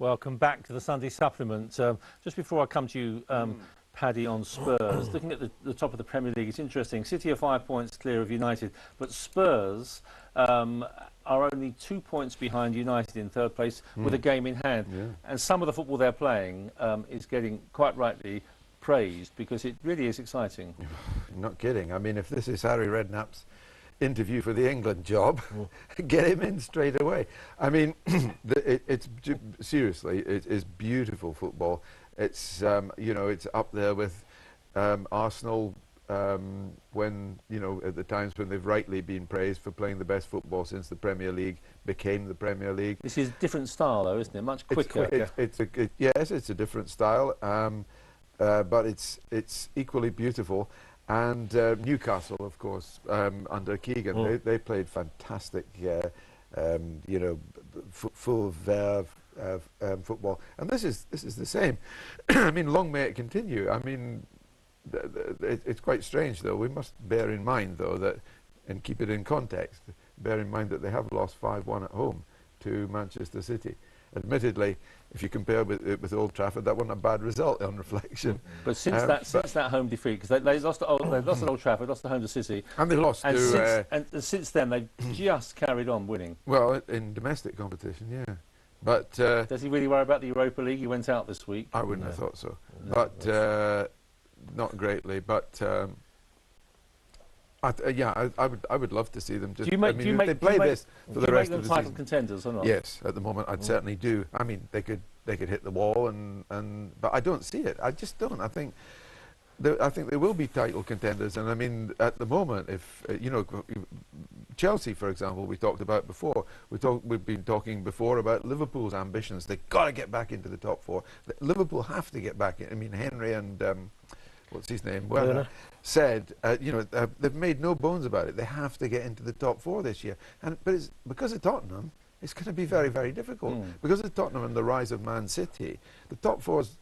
Welcome back to the Sunday Supplement. Just before I come to you, Paddy, on Spurs, looking at the top of the Premier League, it's interesting. City are 5 points clear of United, but Spurs are only 2 points behind United in third place with a game in hand. Yeah. And some of the football they're playing is getting, quite rightly, praised because it really is exciting. You're not kidding. I mean, if this is Harry Redknapp's interview for the England job, get him in straight away. I mean, seriously, it is beautiful football. It's you know, it's up there with Arsenal when, you know, at the times when they've rightly been praised for playing the best football since the Premier League became the Premier League. This is a different style, though, isn't it? Much quicker. Yes, it's a different style, but it's equally beautiful. And Newcastle, of course, under Keegan, they played fantastic, you know, full verve football. And this is the same. I mean, long may it continue. I mean, it's quite strange, though. We must bear in mind, though, that, and keep it in context, bear in mind that they have lost 5-1 at home to Manchester City. Admittedly, if you compare with Old Trafford, that wasn't a bad result on reflection. But since that home defeat, because they lost at Old Trafford, lost at home to City, and they lost and since then they've just carried on winning. Well, in domestic competition, yeah. But does he really worry about the Europa League? He went out this week. I wouldn't have thought so, but not greatly. But yeah, I would love to see them. Just, they play this for the rest of the season. Do you make them title contenders or not? Yes, at the moment I'd certainly do. I mean, they could hit the wall, but I don't see it. I just don't. I think they will be title contenders, and I mean, at the moment, if you know, Chelsea, for example, we talked about before. We've been talking before about Liverpool's ambitions. They've got to get back into the top four. Liverpool have to get back in. I mean, Henry and what's his name? Werner said, you know, they've made no bones about it. They have to get into the top four this year. But it's because of Tottenham, it's going to be very, very difficult. Because of Tottenham and the rise of Man City, the top four's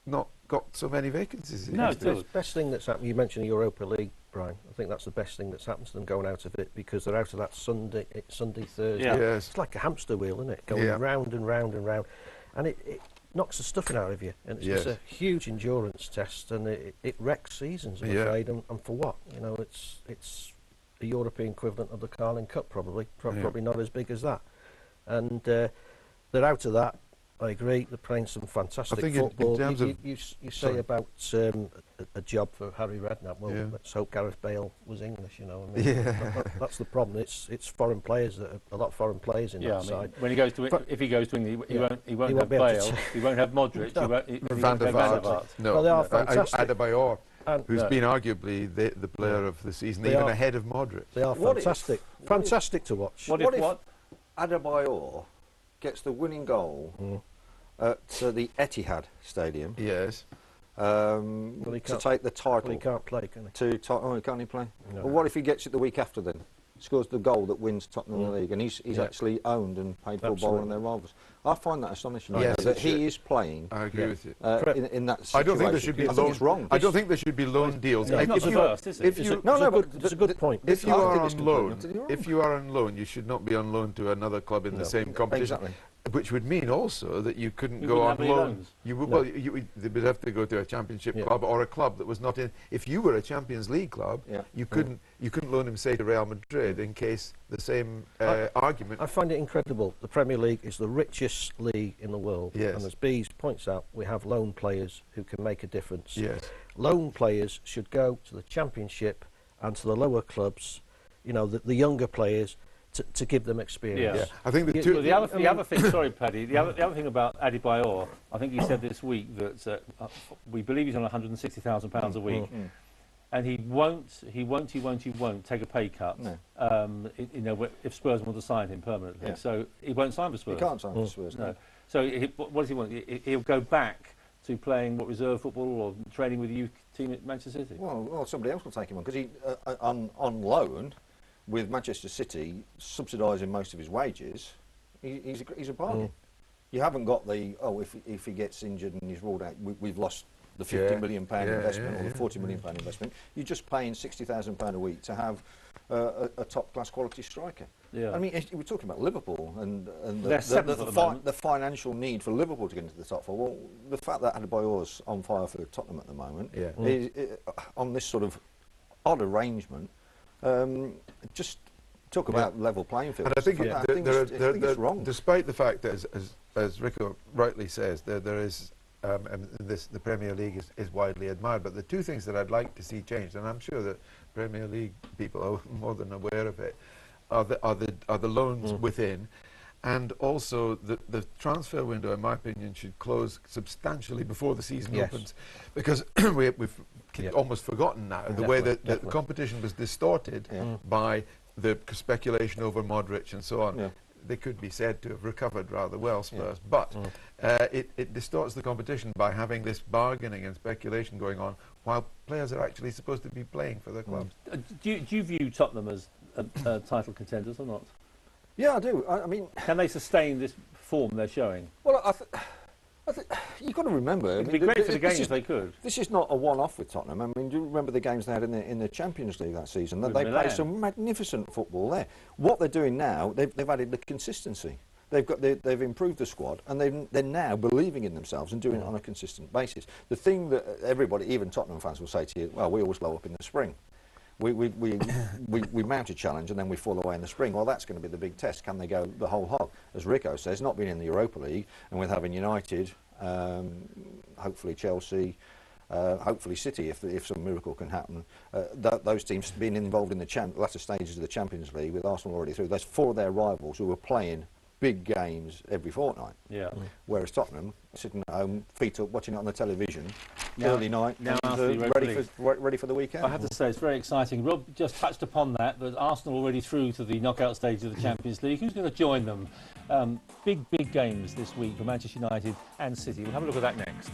not got so many vacancies. No, the best thing that's happened, you mentioned the Europa League, Brian. I think that's the best thing that's happened to them going out of it, because they're out of that Sunday, Thursday. Yeah. Yes. It's like a hamster wheel, isn't it? Going round and round and round. And it knocks the stuffing out of you, and it's just a huge endurance test, and it wrecks seasons, I'm afraid, and for what? You know, it's the European equivalent of the Carling Cup, probably not as big as that, and they're out of that. I agree, they're playing some fantastic football. You say about a job for Harry Redknapp. Well, let's hope Gareth Bale was English. You know, I mean, that's the problem. It's foreign players a lot of foreign players in that side. When he goes to, if he goes to England, he won't have Bale. He won't have Modric. Van der Vaart. No, well, they are fantastic. Adebayor, who's been arguably the player of the season, even ahead of Modric. They are fantastic. Fantastic to watch. What if Adebayor gets the winning goal at the Etihad Stadium? Yes. To take the title. Well, he can't play, can he? Can't he play? No. Well, what if he gets it the week after then? Scores the goal that wins Tottenham the league, and he's actually owned and paid full bowl on their rivals. I find that astonishing. That he is playing. I agree with you. In that situation. I don't think there should be loan. Wrong. I don't think there should be loan deals. It's not the first, is it? It's a good point. If you are on loan, you should not be on loan to another club in the same competition. Exactly. Which would mean also that you couldn't go on loan. You would, well, you would have to go to a championship club or a club that was not in. If you were a Champions League club, you couldn't loan him, say, to Real Madrid in case the same argument. I find it incredible. The Premier League is the richest league in the world, and as Bees points out, we have loan players who can make a difference. Yes. Loan players should go to the Championship and to the lower clubs. You know, the younger players. To give them experience. Yeah. I think the other thing, sorry, Paddy, the other thing about Adebayor, I think he said this week that we believe he's on £160,000 a week, and he won't take a pay cut. No. You know, if Spurs want to sign him permanently, so he won't sign for Spurs. He can't sign for Spurs. No. So what does he want? He'll go back to playing reserve football or training with the youth team at Manchester City. Well, somebody else will take him on because he on loan. With Manchester City subsidising most of his wages, he's a bargain. You haven't got the if he gets injured and he's ruled out, we've lost the £50 million investment or the £40 million investment. You're just paying £60,000 a week to have a top-class quality striker. Yeah. I mean, we're talking about Liverpool and the financial need for Liverpool to get into the top four. Well, the fact that Adebayor's on fire for Tottenham at the moment, is, on this sort of odd arrangement, just talk about level playing field. And I think, it's wrong. Despite the fact that, as Rico rightly says, there is the Premier League is widely admired, but the two things that I'd like to see changed, and I'm sure that Premier League people are more than aware of it, are the loans within, and also the transfer window, in my opinion, should close substantially before the season opens, because we've almost forgotten now the way that the competition was distorted by the speculation over Modric and so on. They could be said to have recovered rather well, Spurs, but it distorts the competition by having this bargaining and speculation going on while players are actually supposed to be playing for their clubs. Do you view Tottenham as title contenders or not? Yeah, I do. I mean, can they sustain this form they're showing? Well, I think you've got to remember. It'd be great for the game if they could. This is not a one-off with Tottenham. I mean, do you remember the games they had in the Champions League that season? They played some magnificent football there. What they're doing now, they've added the consistency. They've improved the squad, and they're now believing in themselves and doing it on a consistent basis. The thing that everybody, even Tottenham fans, will say to you, well, we always blow up in the spring. We mount a challenge and then we fall away in the spring. Well, that's going to be the big test. Can they go the whole hog? As Rico says, not being in the Europa League, and with having United, hopefully Chelsea, hopefully City, if some miracle can happen, those teams being involved in the latter stages of the Champions League, with Arsenal already through, there's 4 of their rivals who are playing big games every fortnight. Yeah. Whereas Tottenham, sitting at home, feet up, watching it on the television, early night, ready for the weekend. I have to say, it's very exciting. Rob just touched upon that Arsenal already through to the knockout stage of the Champions League. Who's going to join them? Big games this week for Manchester United and City. We'll have a look at that next.